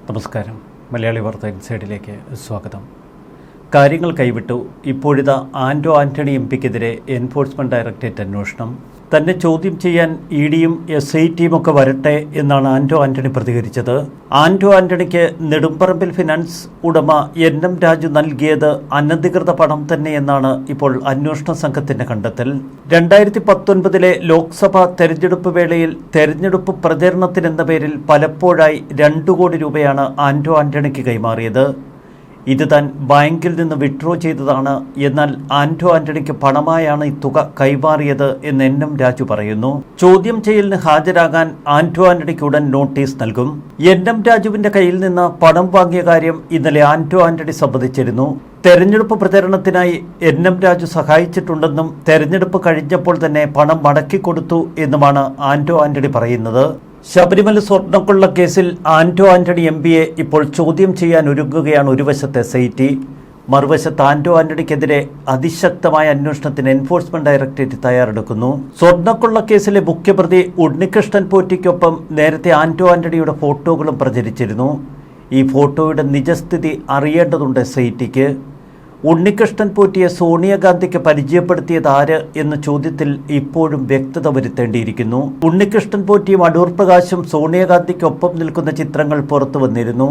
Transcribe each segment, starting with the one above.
നമസ്കാരം. മലയാളി വാർത്ത ഇൻസൈഡിലേക്ക് സ്വാഗതം. കാര്യങ്ങൾ കൈവിട്ടു. ഇപ്പോഴിതാ ആന്റോ ആന്റണി എംപിക്കെതിരെ എൻഫോഴ്സ്മെന്റ് ഡയറക്ടറേറ്റ് അന്വേഷണം. തന്നെ ചോദ്യം ചെയ്യാൻ ഇഡിയും SITയും ഒക്കെ വരട്ടെ എന്നാണ് ആന്റോ ആന്റണി പ്രതികരിച്ചത്. ആന്റോ ആന്റണിക്ക് നെടുമ്പറമ്പിൽ ഫിനാൻസ് ഉടമ NM രാജു നൽകിയത് അനധികൃത പണം തന്നെയെന്നാണ് ഇപ്പോൾ അന്വേഷണ സംഘത്തിന്റെ കണ്ടെത്തൽ. 2019 ലോക്സഭാ തെരഞ്ഞെടുപ്പ് വേളയിൽ തെരഞ്ഞെടുപ്പ് പ്രചരണത്തിനെന്ന പേരിൽ പലപ്പോഴായി 2 കോടി രൂപയാണ് ആന്റോ ആന്റണിക്ക് കൈമാറിയത്. ഇത് താൻ ബാങ്കിൽ നിന്ന് വിഡ്രോ ചെയ്തതാണ്. എന്നാൽ ആന്റോ ആന്റണിക്ക് പണമായാണ് ഈ തുക കൈമാറിയത് എന്ന് NM രാജു പറയുന്നു. ചോദ്യം ചെയ്യലിന് ഹാജരാകാൻ ആന്റോ ആന്റണിക്ക് ഉടൻ നോട്ടീസ് നൽകും. NM രാജുവിന്റെ കയ്യിൽ നിന്ന് പണം വാങ്ങിയ കാര്യം ഇന്നലെ ആന്റോ ആന്റണി സമ്മതിച്ചിരുന്നു. തെരഞ്ഞെടുപ്പ് പ്രചരണത്തിനായി NM രാജു സഹായിച്ചിട്ടുണ്ടെന്നും തെരഞ്ഞെടുപ്പ് കഴിഞ്ഞപ്പോൾ തന്നെ പണം മടക്കിക്കൊടുത്തു എന്നുമാണ് ആന്റോ ആന്റണി പറയുന്നത്. ശബരിമല സ്വർണ്ണക്കൊള്ള കേസിൽ ആന്റോ ആന്റണി MPയെ ഇപ്പോൾ ചോദ്യം ചെയ്യാൻ ഒരുങ്ങുകയാണ് ഒരു വശത്തെ SIT. മറുവശത്ത് ആന്റോ ആന്റണിക്കെതിരെ അതിശക്തമായ അന്വേഷണത്തിന് എൻഫോഴ്സ്മെന്റ് ഡയറക്ടറേറ്റ് തയ്യാറെടുക്കുന്നു. സ്വർണ്ണക്കൊള്ള കേസിലെ മുഖ്യപ്രതി ഉണ്ണികൃഷ്ണൻ പോറ്റിക്കൊപ്പം നേരത്തെ ആന്റോ ആന്റണിയുടെ ഫോട്ടോകളും പ്രചരിച്ചിരുന്നു. ഈ ഫോട്ടോയുടെ നിജസ്ഥിതി അറിയേണ്ടതുണ്ട് SITക്ക്. ഉണ്ണികൃഷ്ണൻ പോറ്റിയെ സോണിയാഗാന്ധിക്ക് പരിചയപ്പെടുത്തിയത് ആര് എന്ന ചോദ്യത്തിൽ ഇപ്പോഴും വ്യക്തത വരുത്തേണ്ടിയിരിക്കുന്നു. ഉണ്ണികൃഷ്ണൻ പോറ്റിയും അടൂർ പ്രകാശും സോണിയാഗാന്ധിക്കൊപ്പം നിൽക്കുന്ന ചിത്രങ്ങൾ പുറത്തു വന്നിരുന്നു.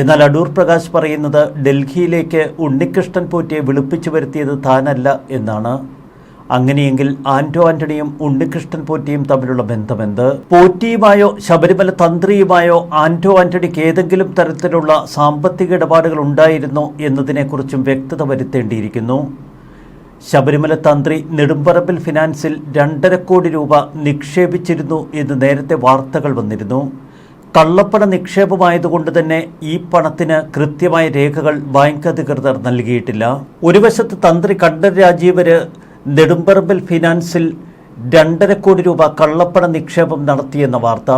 എന്നാൽ അടൂർ പ്രകാശ് പറയുന്നത് ഡൽഹിയിലേക്ക് ഉണ്ണികൃഷ്ണൻ പോറ്റിയെ വിളിപ്പിച്ചു വരുത്തിയത് താനല്ല എന്നാണ്. അങ്ങനെയെങ്കിൽ ആന്റോ ആന്റണിയും ഉണ്ണികൃഷ്ണൻ പോറ്റിയും തമ്മിലുള്ള ബന്ധമെന്ത്? പോറ്റിയുമായോ ശബരിമല തന്ത്രിയുമായോ ആന്റോ ആന്റണിക്ക് ഏതെങ്കിലും തരത്തിലുള്ള സാമ്പത്തിക ഇടപാടുകൾ ഉണ്ടായിരുന്നോ എന്നതിനെക്കുറിച്ചും വ്യക്തത വരുത്തേണ്ടിയിരിക്കുന്നു. ശബരിമല തന്ത്രി നെടുമ്പറമ്പിൽ ഫിനാൻസിൽ 2.5 കോടി രൂപ നിക്ഷേപിച്ചിരുന്നു എന്ന് നേരത്തെ വാർത്തകൾ വന്നിരുന്നു. കള്ളപ്പണ നിക്ഷേപമായതുകൊണ്ട് തന്നെ ഈ പണത്തിന് കൃത്യമായ രേഖകൾ ബാങ്ക് അധികൃതർ നൽകിയിട്ടില്ല. ഒരു വശത്ത് തന്ത്രി കണ്ഠര് രാജീവര് നെടുമ്പറമ്പിൽ ഫിനാൻസിൽ 2.5 കോടി രൂപ കള്ളപ്പണ നിക്ഷേപം നടത്തിയെന്ന വാർത്ത.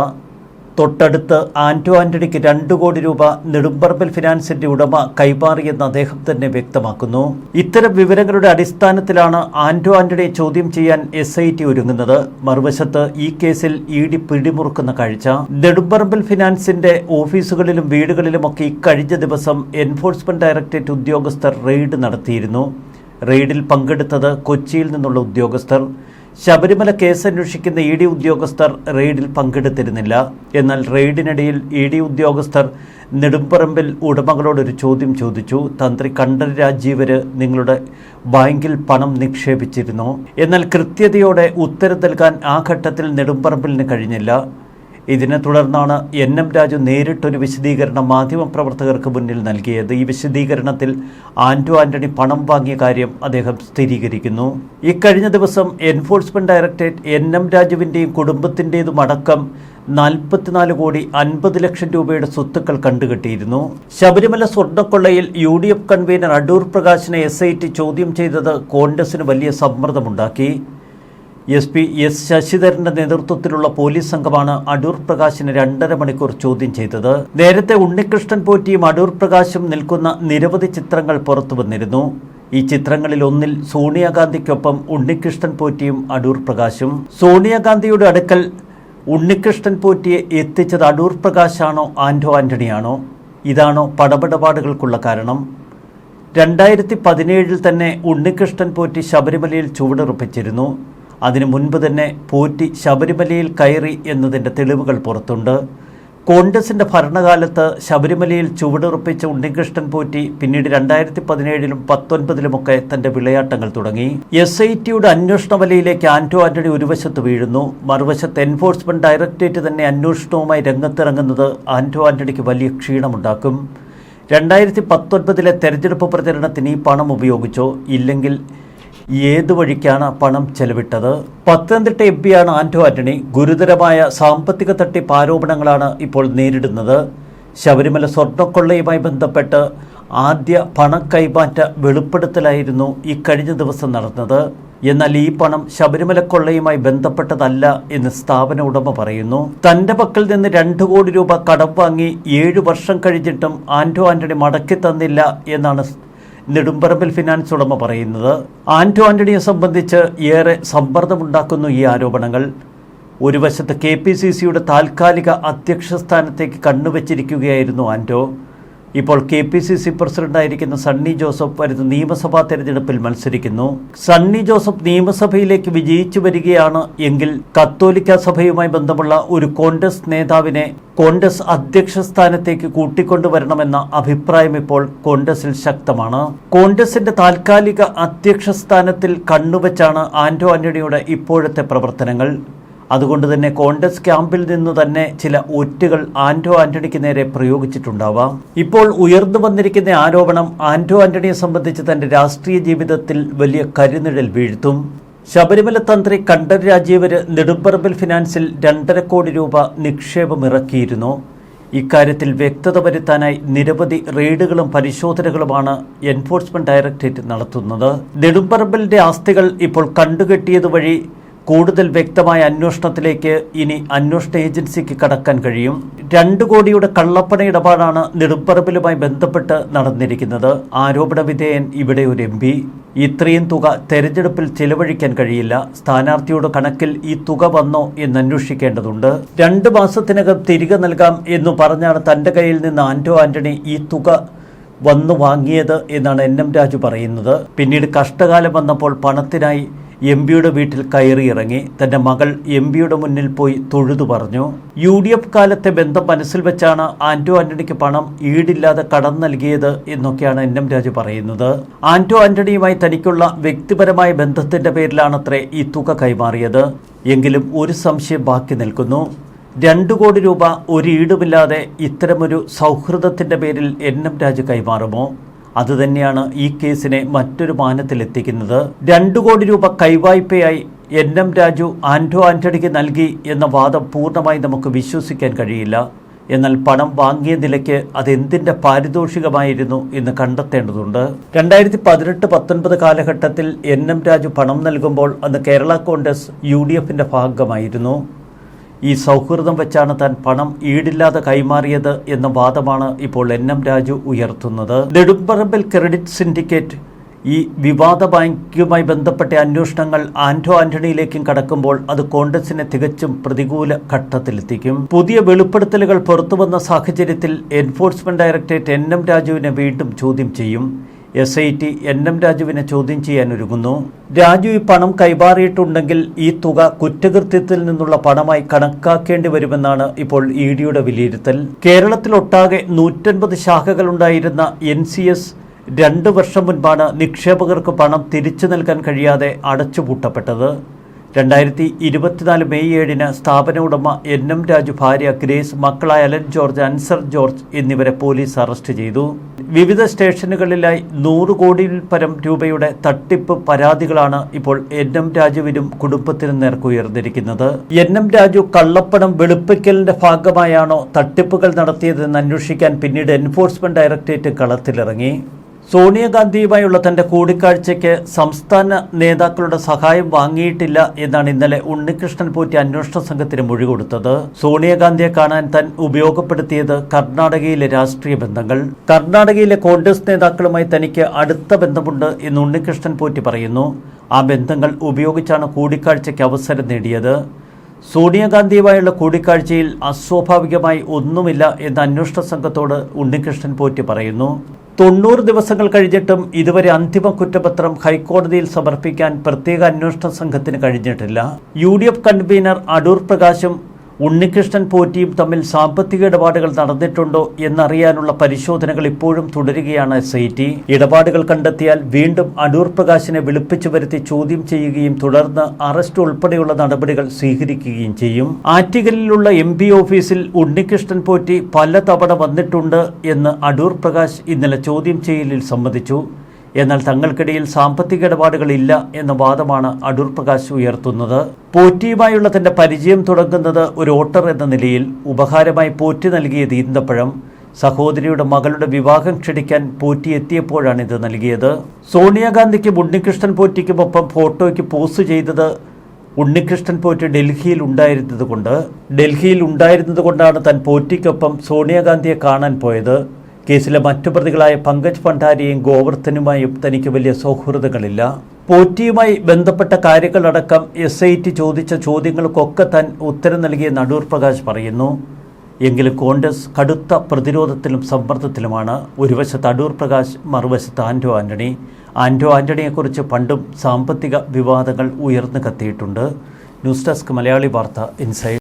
തൊട്ടടുത്ത് ആന്റോ ആന്റണിക്ക് 2 കോടി രൂപ നെടുമ്പറമ്പിൽ ഫിനാൻസിന്റെ ഉടമ കൈമാറിയെന്ന് അദ്ദേഹം തന്നെ വ്യക്തമാക്കുന്നു. ഇത്തരം വിവരങ്ങളുടെ അടിസ്ഥാനത്തിലാണ് ആന്റോ ആന്റണിയെ ചോദ്യം ചെയ്യാൻ SIT ഒരുങ്ങുന്നത്. മറുവശത്ത് ഈ കേസിൽ ED പിടിമുറുക്കുന്ന കാഴ്ച. നെടുമ്പറമ്പിൽ ഫിനാൻസിന്റെ ഓഫീസുകളിലും വീടുകളിലുമൊക്കെ ഇക്കഴിഞ്ഞ ദിവസം എൻഫോഴ്സ്മെന്റ് ഡയറക്ടറേറ്റ് ഉദ്യോഗസ്ഥർ റെയ്ഡ് നടത്തിയിരുന്നു. റെയ്ഡിൽ പങ്കെടുത്തത് കൊച്ചിയിൽ നിന്നുള്ള ഉദ്യോഗസ്ഥർ. ശബരിമല കേസ് അന്വേഷിക്കുന്ന ED ഉദ്യോഗസ്ഥർ റെയ്ഡിൽ പങ്കെടുത്തിരുന്നില്ല. എന്നാൽ റെയ്ഡിനിടയിൽ ED ഉദ്യോഗസ്ഥർ നെടുമ്പറമ്പിൽ ഉടമകളോടൊരു ചോദ്യം ചോദിച്ചു. തന്ത്രി കണ്ഠര് രാജീവര് നിങ്ങളുടെ ബാങ്കിൽ പണം നിക്ഷേപിച്ചിരുന്നോ? എന്നാൽ കൃത്യതയോടെ ഉത്തരം നൽകാൻ ആ ഘട്ടത്തിൽ നെടുമ്പറമ്പിലിന് കഴിഞ്ഞില്ല. ഇതിനെ തുടർന്നാണ് NM രാജു നേരിട്ടൊരു വിശദീകരണം മാധ്യമപ്രവർത്തകർക്ക് മുന്നിൽ നൽകിയത്. ഈ വിശദീകരണത്തിൽ ആന്റോ ആന്റണി പണം വാങ്ങിയ കാര്യം അദ്ദേഹം സ്ഥിരീകരിക്കുന്നു. ഇക്കഴിഞ്ഞ ദിവസം എൻഫോഴ്സ്മെന്റ് ഡയറക്ടറേറ്റ് NM രാജുവിൻ്റെയും കുടുംബത്തിൻ്റെതും അടക്കം 44 കോടി 50 ലക്ഷം രൂപയുടെ സ്വത്തുക്കൾ കണ്ടുകെട്ടിയിരുന്നു. ശബരിമല സ്വർണ്ണക്കൊള്ളയിൽ UDF കൺവീനർ അടൂർ പ്രകാശിനെ SIT ചോദ്യം ചെയ്തത് കോൺഗ്രസിന് വലിയ സമ്മർദ്ദമുണ്ടാക്കി. SP S ശശിധരന്റെ നേതൃത്വത്തിലുള്ള പോലീസ് സംഘമാണ് അടൂർ പ്രകാശിനെ 2.5 മണിക്കൂർ ചോദ്യം ചെയ്തത്. നേരത്തെ ഉണ്ണികൃഷ്ണൻ പോറ്റിയും അടൂർ പ്രകാശും നിൽക്കുന്ന നിരവധി ചിത്രങ്ങൾ പുറത്തു വന്നിരുന്നു. ഈ ചിത്രങ്ങളിൽ ഒന്നിൽ സോണിയാഗാന്ധിക്കൊപ്പം ഉണ്ണികൃഷ്ണൻ പോറ്റിയും അടൂർ പ്രകാശും. സോണിയാഗാന്ധിയുടെ അടുക്കൽ ഉണ്ണികൃഷ്ണൻ പോറ്റിയെ എത്തിച്ചത് അടൂർ പ്രകാശാണോ ആന്റോ ആന്റണിയാണോ? ഇതാണോ പണമിടപാടുകൾക്കുള്ള കാരണം? 2017 തന്നെ ഉണ്ണികൃഷ്ണൻ പോറ്റി ശബരിമലയിൽ ചുവടുറപ്പിച്ചിരുന്നു. അതിനു മുൻപ് തന്നെ പോറ്റി ശബരിമലയിൽ കയറി എന്നതിൻ്റെ തെളിവുകൾ പുറത്തുണ്ട്. കോൺഗ്രസിൻ്റെ ഭരണകാലത്ത് ശബരിമലയിൽ ചുവടുറപ്പിച്ച ഉണ്ണികൃഷ്ണൻ പോറ്റി പിന്നീട് 2017 19 തൻ്റെ വിളയാട്ടങ്ങൾ തുടങ്ങി. SITയുടെ അന്വേഷണ വലയിലേക്ക് ആന്റോ ആന്റണി ഒരു വശത്ത് വീഴുന്നു. മറുവശത്ത് എൻഫോഴ്സ്മെന്റ് ഡയറക്ടറേറ്റ് തന്നെ അന്വേഷണവുമായി രംഗത്തിറങ്ങുന്നത് ആന്റോ ആന്റണിക്ക് വലിയ ക്ഷീണമുണ്ടാക്കും. 2019 തെരഞ്ഞെടുപ്പ് പ്രചരണത്തിന് ഈ പണം ഉപയോഗിച്ചോ? ഇല്ലെങ്കിൽ ഏതു വഴിക്കാണ് പണം ചെലവിട്ടത്? പത്തനംതിട്ട MPയാണ് ആന്റോ ആന്റണി. ഗുരുതരമായ സാമ്പത്തിക തട്ടിപ്പ് ആരോപണങ്ങളാണ് ഇപ്പോൾ നേരിടുന്നത്. ശബരിമല സ്വർണ്ണക്കൊള്ളയുമായി ബന്ധപ്പെട്ട് ആദ്യ പണക്കൈമാറ്റ വെളിപ്പെടുത്തലായിരുന്നു ഇക്കഴിഞ്ഞ ദിവസം നടന്നത്. എന്നാൽ ഈ പണം ശബരിമല കൊള്ളയുമായി ബന്ധപ്പെട്ടതല്ല എന്ന് സ്ഥാപന ഉടമ പറയുന്നു. തന്റെ പക്കൽ നിന്ന് 2 കോടി രൂപ കടം വാങ്ങി 7 വർഷം കഴിഞ്ഞിട്ടും ആന്റോ ആന്റണി മടക്കി തന്നില്ല എന്നാണ് നെടുമ്പറമ്പിൽ ഫിനാൻസ് ഉടമ പറയുന്നത്. ആന്റോ ആന്റണിയെ സംബന്ധിച്ച് ഏറെ സമ്മർദ്ദമുണ്ടാക്കുന്നു ഈ ആരോപണങ്ങൾ. ഒരു വശത്ത് KPCCയുടെ താൽക്കാലിക അധ്യക്ഷ സ്ഥാനത്തേക്ക് കണ്ണുവച്ചിരിക്കുകയായിരുന്നു ആന്റോ. ഇപ്പോൾ KPCC പ്രസിഡന്റായിരിക്കുന്ന സണ്ണി ജോസഫ് വരുന്ന നിയമസഭാ തെരഞ്ഞെടുപ്പിൽ മത്സരിക്കുന്നു. സണ്ണി ജോസഫ് നിയമസഭയിലേക്ക് വിജയിച്ചു വരികയാണ് എങ്കിൽ കത്തോലിക്ക സഭയുമായി ബന്ധമുള്ള ഒരു കോൺഗ്രസ് നേതാവിനെ കോൺഗ്രസ് അധ്യക്ഷ സ്ഥാനത്തേക്ക് കൂട്ടിക്കൊണ്ടുവരണമെന്ന അഭിപ്രായം ഇപ്പോൾ കോൺഗ്രസിൽ ശക്തമാണ്. കോൺഗ്രസിന്റെ താൽക്കാലിക അധ്യക്ഷ സ്ഥാനത്തിൽ കണ്ണുവച്ചാണ് ആന്റോ ആന്റണിയുടെ ഇപ്പോഴത്തെ പ്രവർത്തനങ്ങൾ. അതുകൊണ്ട് തന്നെ കോൺഗ്രസ് ക്യാമ്പിൽ നിന്ന് തന്നെ ചില ഒറ്റുകൾ ആന്റോ ആന്റണിക്ക് നേരെ പ്രയോഗിച്ചിട്ടുണ്ടാവാം. ഇപ്പോൾ ഉയർന്നു വന്നിരിക്കുന്ന ആരോപണം ആന്റോ ആന്റണിയെ സംബന്ധിച്ച് തന്റെ രാഷ്ട്രീയ ജീവിതത്തിൽ വലിയ കരിനിഴൽ വീഴ്ത്തും. ശബരിമല തന്ത്രി കണ്ഠൻ രാജീവര് നെടുമ്പറമ്പിൽ ഫിനാൻസിൽ 2.5 കോടി രൂപ നിക്ഷേപം ഇറക്കിയിരുന്നു. ഇക്കാര്യത്തിൽ വ്യക്തത വരുത്താനായി നിരവധി റെയ്ഡുകളും പരിശോധനകളുമാണ് എൻഫോഴ്സ്മെന്റ് ഡയറക്ടറേറ്റ് നടത്തുന്നത്. നെടുമ്പറമ്പിലിന്റെ ആസ്തികൾ ഇപ്പോൾ കണ്ടുകെട്ടിയതുവഴി കൂടുതൽ വ്യക്തമായ അന്വേഷണത്തിലേക്ക് ഇനി അന്വേഷണ ഏജൻസിക്ക് കടക്കാൻ കഴിയും. 2 കോടിയുടെ കള്ളപ്പണ ഇടപാടാണ് നെടുമ്പറമ്പിലുമായി ബന്ധപ്പെട്ട് നടന്നിരിക്കുന്നത്. ആരോപണ വിധേയൻ ഇവിടെ ഒരു MP. ഇത്രയും തുക തെരഞ്ഞെടുപ്പിൽ ചെലവഴിക്കാൻ കഴിയില്ല. സ്ഥാനാർത്ഥിയുടെ കണക്കിൽ ഈ തുക വന്നോ എന്ന് അന്വേഷിക്കേണ്ടതുണ്ട്. 2 മാസത്തിനകം തിരികെ നൽകാം എന്നു പറഞ്ഞാണ് തന്റെ കയ്യിൽ നിന്ന് ആന്റോ ആന്റണി ഈ തുക വന്നു വാങ്ങിയത് എന്നാണ് NM രാജു പറയുന്നത്. പിന്നീട് കഷ്ടകാലം വന്നപ്പോൾ പണത്തിനായി MP വീട്ടിൽ കയറിയിറങ്ങി. തന്റെ മകൾ MP മുന്നിൽ പോയി തൊഴുതു പറഞ്ഞു. UDF കാലത്തെ ബന്ധം മനസ്സിൽ വെച്ചാണ് ആന്റോ ആന്റണിക്ക് പണം ഈടില്ലാതെ കടം നൽകിയത് എന്നൊക്കെയാണ് NM രാജു പറയുന്നത്. ആന്റോ ആന്റണിയുമായി തനിക്കുള്ള വ്യക്തിപരമായ ബന്ധത്തിന്റെ പേരിലാണത്രേ ഈ തുക കൈമാറിയത്. എങ്കിലും ഒരു സംശയം ബാക്കി നിൽക്കുന്നു. 2 കോടി രൂപ ഒരു ഈടുമില്ലാതെ ഇത്തരമൊരു സൗഹൃദത്തിന്റെ പേരിൽ NM രാജു കൈമാറുമോ? അതുതന്നെയാണ് ഈ കേസിനെ മറ്റൊരു മാനത്തിലെത്തിക്കുന്നത്. 2 കോടി രൂപ കൈവായ്പയായി NM രാജു ആന്റോ ആന്റണിക്ക് നൽകി എന്ന വാദം പൂർണ്ണമായി നമുക്ക് വിശ്വസിക്കാൻ കഴിയില്ല. എന്നാൽ പണം വാങ്ങിയ നിലയ്ക്ക് അതെന്തിൻ്റെ പാരിതോഷികമായിരുന്നു എന്ന് കണ്ടെത്തേണ്ടതുണ്ട്. 2018-19 കാലഘട്ടത്തിൽ NM രാജു പണം നൽകുമ്പോൾ അന്ന് കേരള കോൺഗ്രസ് UDFന്റെ ഭാഗമായിരുന്നു. ഈ സൗഹൃദം വെച്ചാണ് താൻ പണം ഈടില്ലാതെ കൈമാറിയത് എന്ന വാദമാണ് ഇപ്പോൾ NM രാജു ഉയർത്തുന്നത്. നെടുമ്പറമ്പിൽ ക്രെഡിറ്റ് സിൻഡിക്കേറ്റ് ഈ വിവാദ ബാങ്കുമായി ബന്ധപ്പെട്ട അന്വേഷണങ്ങൾ ആന്റോ ആന്റണിയിലേക്കും കടക്കുമ്പോൾ അത് കോൺഗ്രസിനെ തികച്ചും പ്രതികൂല ഘട്ടത്തിലെത്തിക്കും. പുതിയ വെളിപ്പെടുത്തലുകൾ പുറത്തുവന്ന സാഹചര്യത്തിൽ എൻഫോഴ്സ്മെന്റ് ഡയറക്ടറേറ്റ് NM രാജുവിനെ വീണ്ടും ചോദ്യം ചെയ്യും. SIT NM രാജുവിനെ ചോദ്യം ചെയ്യാനൊരുങ്ങുന്നു. രാജു ഈ പണം കൈമാറിയിട്ടുണ്ടെങ്കിൽ ഈ തുക കുറ്റകൃത്യത്തിൽ നിന്നുള്ള പണമായി കണക്കാക്കേണ്ടി വരുമെന്നാണ് ഇപ്പോൾ EDയുടെ വിലയിരുത്തൽ. കേരളത്തിലൊട്ടാകെ 150 ശാഖകളുണ്ടായിരുന്ന NCS 2 വർഷം മുൻപാണ് നിക്ഷേപകർക്ക് പണം തിരിച്ചു നൽകാൻ കഴിയാതെ അടച്ചുപൂട്ടപ്പെട്ടത്. 2024 മെയ് 7 സ്ഥാപന ഉടമ NM രാജു ഭാര്യ ഗ്രേസ്, മക്കളായ അലൻ ജോർജ്, അൻസർ ജോർജ് എന്നിവരെ പോലീസ് അറസ്റ്റ് ചെയ്തു. വിവിധ സ്റ്റേഷനുകളിലായി 100 കോടിയിൽ പരം രൂപയുടെ തട്ടിപ്പ് പരാതികളാണ് ഇപ്പോൾ NM രാജുവിനും കുടുംബത്തിനും നേർക്കുയർന്നിരിക്കുന്നത്. NM രാജു കള്ളപ്പണം വെളുപ്പിക്കലിന്റെ ഭാഗമായാണോ തട്ടിപ്പുകൾ നടത്തിയതെന്ന് അന്വേഷിക്കാൻ പിന്നീട് എൻഫോഴ്സ്മെന്റ് ഡയറക്ടറേറ്റ് കളത്തിലിറങ്ങി. സോണിയാഗാന്ധിയുമായുള്ള തന്റെ കൂടിക്കാഴ്ചയ്ക്ക് സംസ്ഥാന നേതാക്കളുടെ സഹായം വാങ്ങിയിട്ടില്ല എന്നാണ് ഇന്നലെ ഉണ്ണികൃഷ്ണൻ പോറ്റി അന്വേഷണ സംഘത്തിന് മൊഴി കൊടുത്തത്. സോണിയാഗാന്ധിയെ കാണാൻ താൻ ഉപയോഗപ്പെടുത്തിയത് കർണാടകയിലെ രാഷ്ട്രീയ ബന്ധങ്ങൾ. കർണാടകയിലെ കോൺഗ്രസ് നേതാക്കളുമായി തനിക്ക് അടുത്ത ബന്ധമുണ്ട് എന്ന് ഉണ്ണികൃഷ്ണൻ പോറ്റി പറയുന്നു. ആ ബന്ധങ്ങൾ ഉപയോഗിച്ചാണ് കൂടിക്കാഴ്ചയ്ക്ക് അവസരം നേടിയത്. സോണിയാഗാന്ധിയുമായുള്ള കൂടിക്കാഴ്ചയിൽ അസ്വാഭാവികമായി ഒന്നുമില്ല എന്ന് അന്വേഷണ സംഘത്തോട് ഉണ്ണികൃഷ്ണൻ പോറ്റി പറയുന്നു. 90 ദിവസങ്ങൾ കഴിഞ്ഞിട്ടും ഇതുവരെ അന്തിമ കുറ്റപത്രം ഹൈക്കോടതിയിൽ സമർപ്പിക്കാൻ പ്രത്യേക അന്വേഷണ സംഘത്തിന് കഴിഞ്ഞിട്ടില്ല. UDF കൺവീനർ അടൂർ പ്രകാശും ഉണ്ണികൃഷ്ണൻ പോറ്റിയും തമ്മിൽ സാമ്പത്തിക ഇടപാടുകൾ നടന്നിട്ടുണ്ടോ എന്നറിയാനുള്ള പരിശോധനകൾ ഇപ്പോഴും തുടരുകയാണ് SIT. ഇടപാടുകൾ കണ്ടെത്തിയാൽ വീണ്ടും അടൂർ പ്രകാശിനെ വിളിപ്പിച്ചു വരുത്തി ചോദ്യം ചെയ്യുകയും തുടർന്ന് അറസ്റ്റ് ഉൾപ്പെടെയുള്ള നടപടികൾ സ്വീകരിക്കുകയും ചെയ്യും. ആറ്റിങ്ങലിലുള്ള MP ഓഫീസിൽ ഉണ്ണികൃഷ്ണൻ പോറ്റി പലതവണ വന്നിട്ടുണ്ട് എന്ന് അടൂർ പ്രകാശ് ഇന്നലെ ചോദ്യം ചെയ്യലിൽ സമ്മതിച്ചു. എന്നാൽ തങ്ങൾക്കിടയിൽ സാമ്പത്തിക ഇടപാടുകളില്ല എന്ന വാദമാണ് അടൂർ പ്രകാശ് ഉയർത്തുന്നത്. പോറ്റിയുമായുള്ള തന്റെ പരിചയം തുടങ്ങുന്നത് ഒരു വോട്ടർ എന്ന നിലയിൽ ഉപഹാരമായി പോറ്റി നൽകിയത് ഈന്തപ്പഴം. സഹോദരിയുടെ മകളുടെ വിവാഹം ക്ഷണിക്കാൻ പോറ്റി എത്തിയപ്പോഴാണ് ഇത് നൽകിയത്. സോണിയാഗാന്ധിക്കും ഉണ്ണികൃഷ്ണൻ പോറ്റിക്കുമൊപ്പം ഫോട്ടോയ്ക്ക് പോസ്റ്റ് ചെയ്തത് ഉണ്ണികൃഷ്ണൻ പോറ്റി ഡൽഹിയിൽ ഉണ്ടായിരുന്നതുകൊണ്ടാണ് താൻ പോറ്റിക്കൊപ്പം സോണിയാഗാന്ധിയെ കാണാൻ പോയത്. കേസിലെ മറ്റു പ്രതികളായ പങ്കജ് ഭണ്ഡാരിയും ഗോവർദ്ധനുമായും തനിക്ക് വലിയ സൗഹൃദങ്ങളില്ല. പോറ്റിയുമായി ബന്ധപ്പെട്ട കാര്യങ്ങളടക്കം SIT ചോദിച്ച ചോദ്യങ്ങൾക്കൊക്കെ താൻ ഉത്തരം നൽകിയ അടൂർ പ്രകാശ് പറയുന്നു. എങ്കിലും കോൺഗ്രസ് കടുത്ത പ്രതിരോധത്തിലും സമ്മർദ്ദത്തിലുമാണ്. ഒരു വശത്ത് അടൂർ പ്രകാശ്, മറുവശത്ത് ആന്റോ ആന്റണി. ആന്റോ ആന്റണിയെക്കുറിച്ച് പണ്ടും സാമ്പത്തിക വിവാദങ്ങൾ ഉയർന്നു കത്തിയിട്ടുണ്ട്. ന്യൂസ് ഡെസ്ക് മലയാളി വാർത്ത ഇൻസൈഡ്.